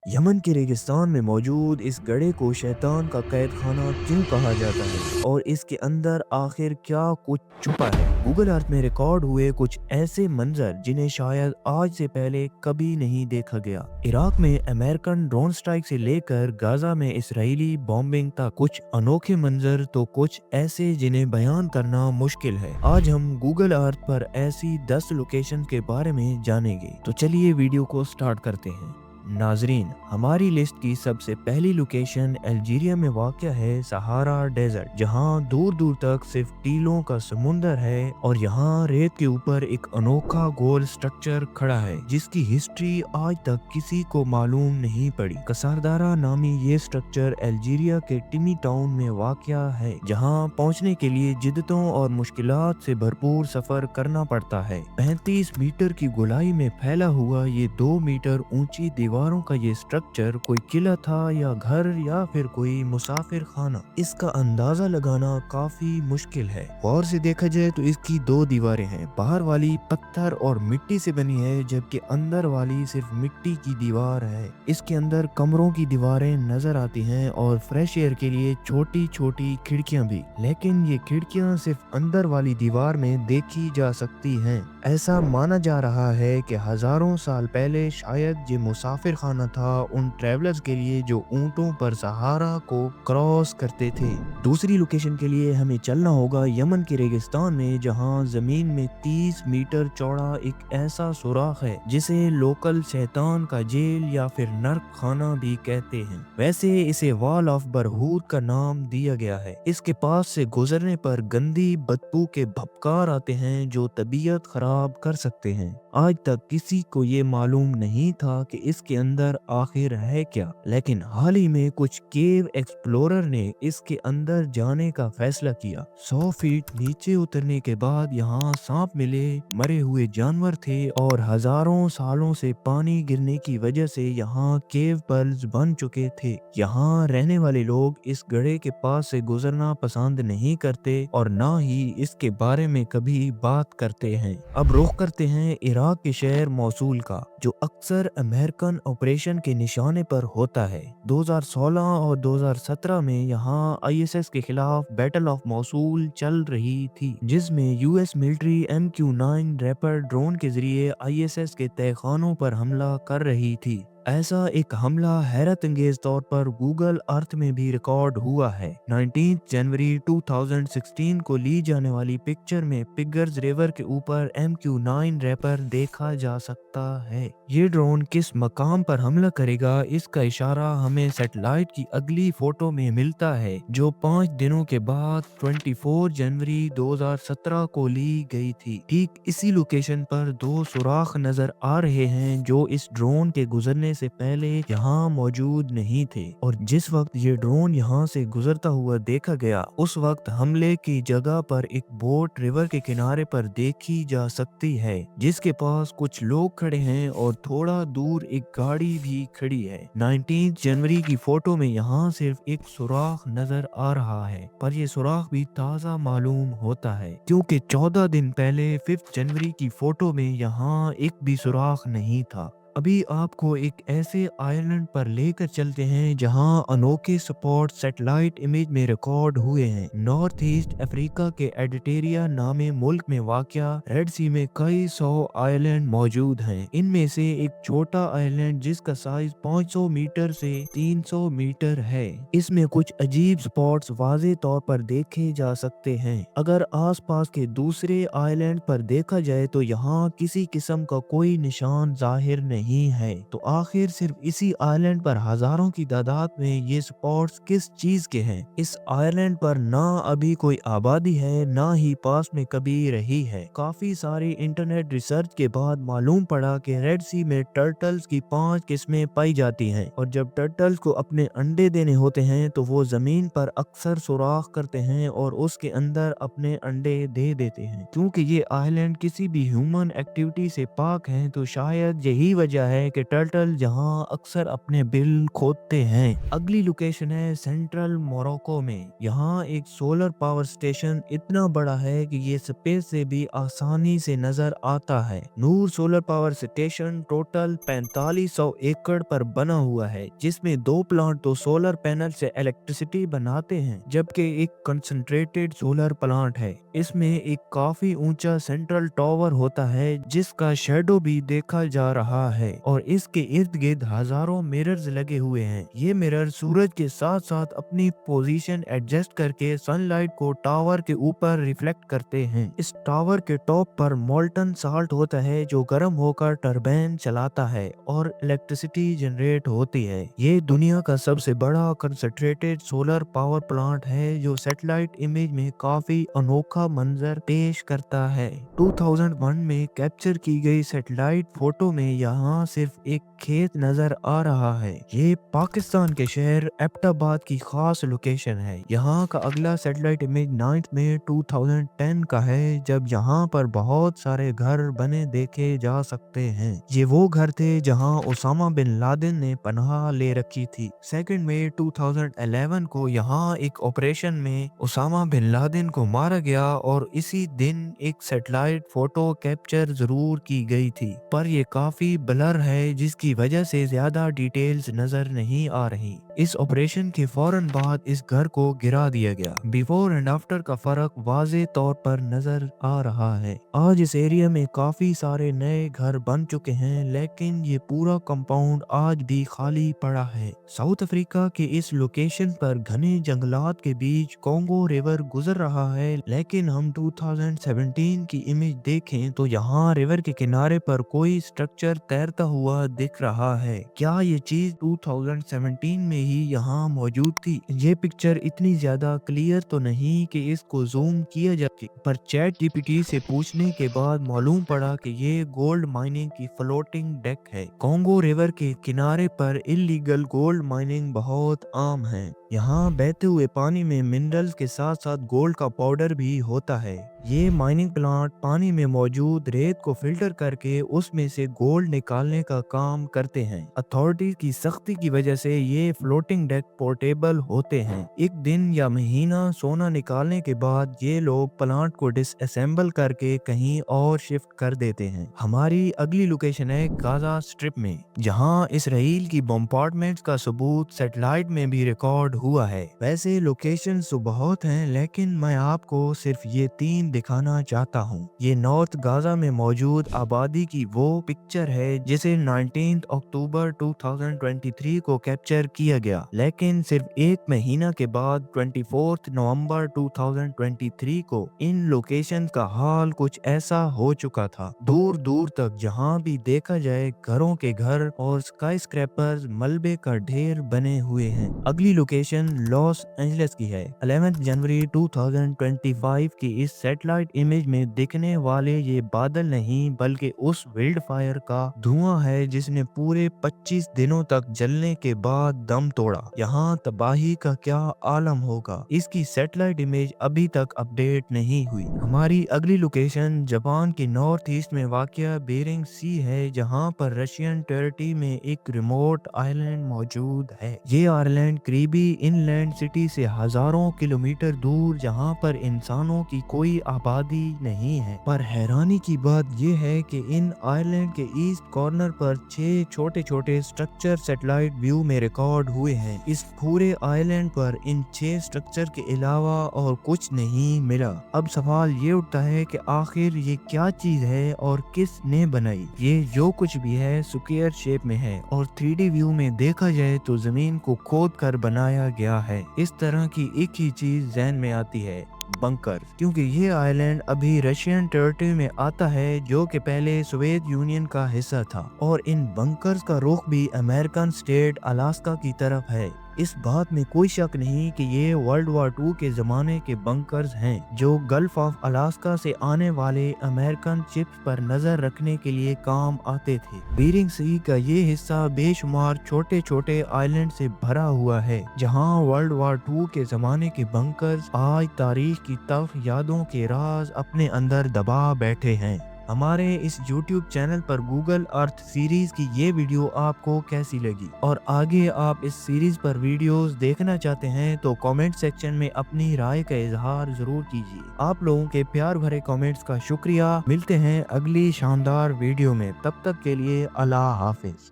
Yemen के रेगिस्तान में मौजूद इस गड्ढे को शैतान का कैद खाना क्यों कहा जाता है और इसके अंदर आखिर क्या कुछ छुपा है। गूगल अर्थ में रिकॉर्ड हुए कुछ ऐसे मंजर जिन्हें शायद आज से पहले कभी नहीं देखा गया। इराक में अमेरिकन ड्रोन स्ट्राइक से लेकर गाजा में इसराइली बॉम्बिंग तक कुछ अनोखे मंजर तो कुछ ऐसे जिन्हें बयान करना मुश्किल है। आज हम गूगल अर्थ पर ऐसी 10 लोकेशन के बारे में जानेंगे, तो चलिए वीडियो को स्टार्ट करते हैं। नाजरीन, हमारी लिस्ट की सबसे पहली लोकेशन अल्जीरिया में वाक़या है सहारा डेजर्ट, जहां दूर दूर तक सिर्फ टीलों का समुंदर है और यहां रेत के ऊपर एक अनोखा गोल स्ट्रक्चर खड़ा है जिसकी हिस्ट्री आज तक किसी को मालूम नहीं पड़ी। कसारदारा नामी ये स्ट्रक्चर अल्जीरिया के टिमी टाउन में वाक़या है, जहां पहुंचने के लिए जिद्दतों और मुश्किलात से भरपूर सफर करना पड़ता है। 35 मीटर की गोलाई में फैला हुआ ये 2 मीटर ऊंची दीवारों का ये स्ट्रक्चर कोई किला था या घर या फिर कोई मुसाफिर खाना, इसका अंदाजा लगाना काफी मुश्किल है। गौर से देखा जाए तो इसकी 2 दीवारें हैं, बाहर वाली पत्थर और मिट्टी से बनी है जबकि अंदर वाली सिर्फ मिट्टी की दीवार है। इसके अंदर कमरों की दीवारें नजर आती हैं और फ्रेश एयर के लिए छोटी छोटी खिड़कियां भी, लेकिन ये खिड़कियां सिर्फ अंदर वाली दीवार में देखी जा सकती हैं। ऐसा माना जा रहा है कि हजारों साल पहले शायद ये मुसाफिर खाना था उन ट्रैवलर्स के लिए जो ऊंटों पर सहारा को क्रॉस करते थे। दूसरी लोकेशन के लिए हमें चलना होगा यमन के रेगिस्तान में, जहां जमीन में 30 मीटर चौड़ा एक ऐसा सुराख है जिसे लोकल शैतान का जेल या फिर नर्क खाना भी कहते हैं। वैसे इसे वॉल ऑफ बरहूद का नाम दिया गया है। इसके पास से गुजरने पर गंदी बदबू के भपकार आते हैं जो तबीयत खराब कर सकते हैं। आज तक किसी को ये मालूम नहीं था कि इसके अंदर आखिर है क्या, लेकिन हाल ही में कुछ केव एक्सप्लोरर ने इसके अंदर जाने का फैसला किया। 100 फीट नीचे उतरने के बाद यहाँ सांप मिले, मरे हुए जानवर थे और हजारों सालों से पानी गिरने की वजह से यहाँ केव पर्ल्स बन चुके थे। यहाँ रहने वाले लोग इस गड्ढे के पास से गुजरना पसंद नहीं करते और ना ही इसके बारे में कभी बात करते हैं। अब रुख करते हैं इराक के शहर मौसूल का, जो अक्सर अमेरिकन ऑपरेशन के निशाने पर होता है। 2016 और 2017 में यहाँ आईएसएस के खिलाफ बैटल ऑफ मौसूल चल रही थी, जिसमें US military MQ-9 wrapper drone के जरिए आईएसएस के तहखानों पर हमला कर रही थी। ऐसा एक हमला हैरत अंगेज तौर पर गूगल अर्थ में भी रिकॉर्ड हुआ है। 19 जनवरी 2016 को ली जाने वाली पिक्चर में पिगर्स रिवर के ऊपर MQ-9 रैपर देखा जा सकता है। ये ड्रोन किस मकाम पर हमला करेगा, इसका इशारा हमें सैटेलाइट की अगली फोटो में मिलता है, जो 5 दिनों के बाद 24 जनवरी 2017 को ली गई थी। ठीक इसी लोकेशन पर 2 सुराख नजर आ रहे हैं जो इस ड्रोन के गुजरने से पहले यहाँ मौजूद नहीं थे, और जिस वक्त ये ड्रोन यहाँ से गुजरता हुआ देखा गया उस वक्त हमले की जगह पर एक बोट रिवर के किनारे पर देखी जा सकती है, जिसके पास कुछ लोग खड़े हैं और थोड़ा दूर एक गाड़ी भी खड़ी है। 19 जनवरी की फोटो में यहाँ सिर्फ एक सुराख नजर आ रहा है, पर ये सुराख भी ताजा मालूम होता है क्योंकि 14 दिन पहले 5 जनवरी की फोटो में यहाँ एक भी सुराख नहीं था। अभी आपको एक ऐसे आइलैंड पर लेकर चलते हैं जहां अनोखे स्पॉट सैटेलाइट इमेज में रिकॉर्ड हुए हैं। नॉर्थ ईस्ट अफ्रीका के एडिटेरिया नामे मुल्क में वाक़या रेड सी में कई 100 आइलैंड मौजूद हैं। इनमें से एक छोटा आइलैंड जिसका साइज 500 मीटर से 300 मीटर है, इसमें कुछ अजीब स्पॉट्स वाज़े तौर पर देखे जा सकते हैं। अगर आसपास के दूसरे आइलैंड पर देखा जाए तो यहाँ किसी किस्म का कोई निशान जाहिर नहीं है, तो आखिर सिर्फ इसी आइलैंड पर हजारों की तादाद में ये स्पॉट्स किस चीज के हैं। इस आइलैंड पर ना अभी कोई आबादी है ना ही पास में कभी रही है। काफी सारी इंटरनेट रिसर्च के बाद मालूम पड़ा कि रेड सी में टर्टल्स की 5 किस्में पाई जाती हैं, और जब टर्टल्स को अपने अंडे देने होते हैं तो वो जमीन पर अक्सर सुराख करते हैं और उसके अंदर अपने अंडे दे देते हैं। क्योंकि ये आइलैंड किसी भी ह्यूमन एक्टिविटी से पाक हैं तो शायद यही वजह वजह है कि टर्टल यहाँ अक्सर अपने बिल खोदते हैं। अगली लोकेशन है सेंट्रल मोरक्को में। यहाँ एक सोलर पावर स्टेशन इतना बड़ा है कि ये स्पेस से भी आसानी से नजर आता है। नूर सोलर पावर स्टेशन टोटल 4500 एकड़ पर बना हुआ है, जिसमें 2 प्लांट तो सोलर पैनल से इलेक्ट्रिसिटी बनाते हैं, जबकि एक कंसंट्रेटेड सोलर प्लांट है। इसमें एक काफी ऊंचा सेंट्रल टावर होता है जिसका शेडो भी देखा जा रहा है, और इसके इर्द गिर्द हजारों मिरर्स लगे हुए हैं। ये मिरर सूरज के साथ साथ अपनी पोजीशन एडजस्ट करके सनलाइट को टावर के ऊपर रिफ्लेक्ट करते हैं। इस टावर के टॉप पर मोल्टन साल्ट होता है जो गर्म होकर टरबाइन चलाता है और इलेक्ट्रिसिटी जनरेट होती है। ये दुनिया का सबसे बड़ा कंसंट्रेटेड सोलर पावर प्लांट है जो सैटेलाइट इमेज में काफी अनोखा मंजर पेश करता है। 2001 में कैप्चर की गई सैटेलाइट फोटो में यहाँ सिर्फ एक खेत नजर आ रहा है। ये पाकिस्तान के शहर एबटाबाद की खास लोकेशन है। यहाँ का अगला सैटेलाइट इमेज 9 मई 2010 का है, जब यहाँ पर बहुत सारे घर बने देखे जा सकते हैं। ये वो घर थे जहाँ ओसामा बिन लादेन ने पनाह ले रखी थी। 2 मई 2011 को यहाँ एक ऑपरेशन में ओसामा बिन लादेन को मारा गया और इसी दिन एक सैटेलाइट फोटो कैप्चर जरूर की गई थी, पर ये काफी ब्लर है जिसकी वजह से ज्यादा डिटेल्स नजर नहीं आ रही। इस ऑपरेशन के फौरन बाद इस घर को गिरा दिया गया। बिफोर एंड आफ्टर का फर्क वाज़े तौर पर नजर आ रहा है। आज इस एरिया में काफी सारे नए घर बन चुके हैं, लेकिन ये पूरा कंपाउंड आज भी खाली पड़ा है। साउथ अफ्रीका के इस लोकेशन पर घने जंगलात के बीच कॉन्गो रिवर गुजर रहा है, लेकिन हम 2017 की इमेज देखें तो यहाँ रिवर के किनारे पर कोई स्ट्रक्चर तैरता हुआ दिख रहा है। क्या ये चीज 2017 में ही यहाँ मौजूद थी? ये पिक्चर इतनी ज्यादा क्लियर तो नहीं कि इसको जूम किया जा सके, पर चैट जीपीटी से पूछने के बाद मालूम पड़ा कि ये गोल्ड माइनिंग की फ्लोटिंग डेक है। कॉन्गो रिवर के किनारे पर इलीगल गोल्ड माइनिंग बहुत आम है। यहाँ बहते हुए पानी में मिनरल्स के साथ साथ गोल्ड का पाउडर भी होता है। ये माइनिंग प्लांट पानी में मौजूद रेत को फिल्टर करके उसमें से गोल्ड निकालने का काम करते हैं। अथॉरिटी की सख्ती की वजह से ये फ्लोटिंग डेक पोर्टेबल होते हैं। एक दिन या महीना सोना निकालने के बाद ये लोग प्लांट को डिसअसेंबल करके कहीं और शिफ्ट कर देते हैं। हमारी अगली लोकेशन है गाजा स्ट्रिप में, जहाँ इसराइल की बॉम्बार्डमेंट्स का सबूत सैटेलाइट में भी रिकॉर्ड हुआ है। वैसे लोकेशन तो बहुत हैं, लेकिन मैं आपको सिर्फ ये 3 दिखाना चाहता हूँ। ये नॉर्थ गाजा में मौजूद आबादी की वो पिक्चर है जिसे 19 अक्टूबर 2023 को कैप्चर किया गया, लेकिन सिर्फ एक महीना के बाद 24 नवंबर 2023 को इन लोकेशन का हाल कुछ ऐसा हो चुका था। दूर दूर तक जहाँ भी देखा जाए घरों के घर और स्काईस्क्रैपर्स मलबे का ढेर बने हुए हैं। अगली लोकेशन लॉस एंजलिस की है। 11 जनवरी 2025 की इस सैटेलाइट इमेज में दिखने वाले ये बादल नहीं बल्कि उस विल्ड फायर का धुआं है जिसने पूरे 25 दिनों तक जलने के बाद दम तोड़ा। यहाँ तबाही का क्या आलम होगा। इसकी सैटेलाइट इमेज अभी तक अपडेट नहीं हुई। हमारी अगली लोकेशन जापान के नॉर्थ ईस्ट में वाक़या बेरिंग सी है, जहाँ पर रशियन टेरिटरी में एक रिमोट आइलैंड मौजूद है। ये आइलैंड करीबी इनलैंड सिटी से हजारों किलोमीटर दूर, जहाँ पर इंसानों की कोई आबादी नहीं है। पर हैरानी की बात यह है कि इन आइलैंड के ईस्ट कॉर्नर पर 6 छोटे छोटे स्ट्रक्चर सैटेलाइट व्यू में रिकॉर्ड हुए हैं। इस पूरे आइलैंड पर इन 6 स्ट्रक्चर के अलावा और कुछ नहीं मिला। अब सवाल ये उठता है कि आखिर ये क्या चीज है और किसने बनाई। ये जो कुछ भी है स्क्वायर शेप में है और 3D व्यू में देखा जाए तो जमीन को खोद कर बनाया गया है। इस तरह की एक ही चीज ज़हन में आती है, बंकर, क्योंकि ये आइलैंड अभी रशियन टेरिटरी में आता है जो कि पहले सोवियत यूनियन का हिस्सा था, और इन बंकर्स का रुख भी अमेरिकन स्टेट अलास्का की तरफ है। इस बात में कोई शक नहीं कि ये वर्ल्ड वॉर 2 के जमाने के बंकर्स हैं जो गल्फ ऑफ अलास्का से आने वाले अमेरिकन शिप्स पर नजर रखने के लिए काम आते थे। बेरिंग सी का ये हिस्सा बेशुमार छोटे छोटे आइलैंड से भरा हुआ है, जहां वर्ल्ड वॉर 2 के जमाने के बंकर्स आज तारीख की तल्ख यादों के राज अपने अंदर दबा बैठे हैं। हमारे इस YouTube चैनल पर गूगल अर्थ सीरीज की ये वीडियो आपको कैसी लगी और आगे आप इस सीरीज पर वीडियोस देखना चाहते हैं तो कमेंट सेक्शन में अपनी राय का इजहार जरूर कीजिए। आप लोगों के प्यार भरे कमेंट्स का शुक्रिया। मिलते हैं अगली शानदार वीडियो में, तब तक के लिए अल्लाह हाफिज।